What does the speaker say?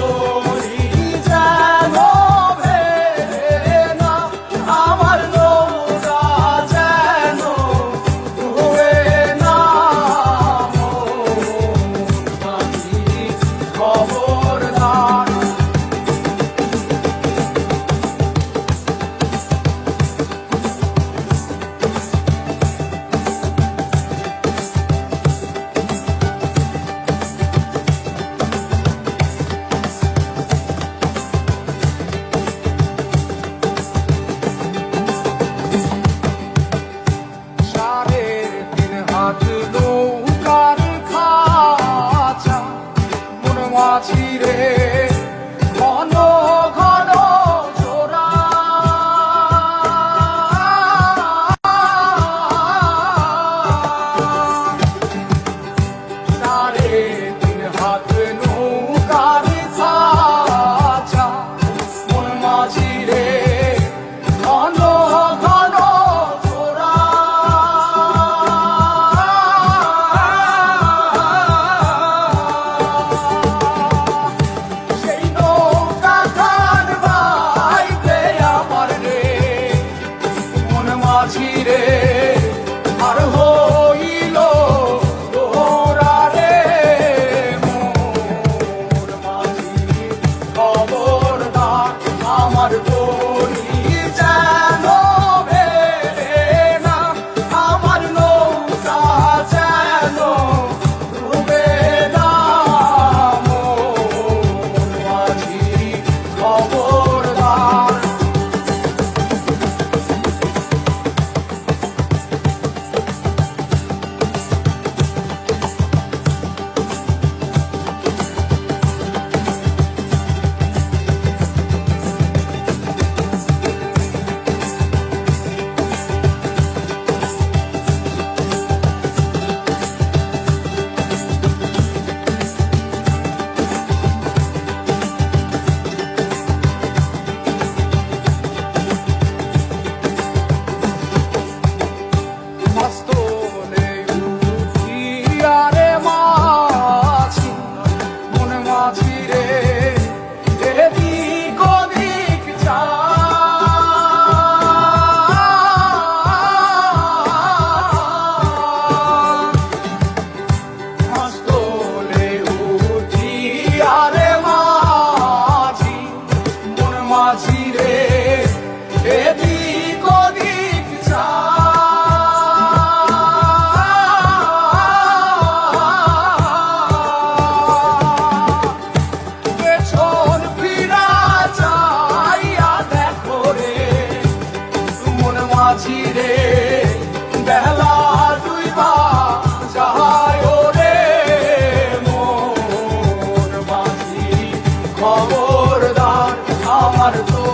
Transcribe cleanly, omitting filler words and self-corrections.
তরি যেন ভেড়ে না, আমার নৌকা যেন ডুবে না। মৌমাছি খবরদার। নৌকার খাঁচা মৌমাছি রে ঘন ঘন জোড়া, সাড়ে তিন হাত নৌকার খাঁচা মৌমাছি রে ঘন ঘন জোড়া। রে আর হইল তোরা রে মৌমাছি খবরদার, আমার তরি যেন ভেড়ে না, আমার নৌকা যেন ডুবে না। মৌমাছি খবরদার। মাঝি রে এদিক ওদিক যা, পেছন ফিরা চাইয়া দেখো রে মন মাঝি রে বেলা ডুইবা যায় রে মন মাঝি খবরদার, আমার তো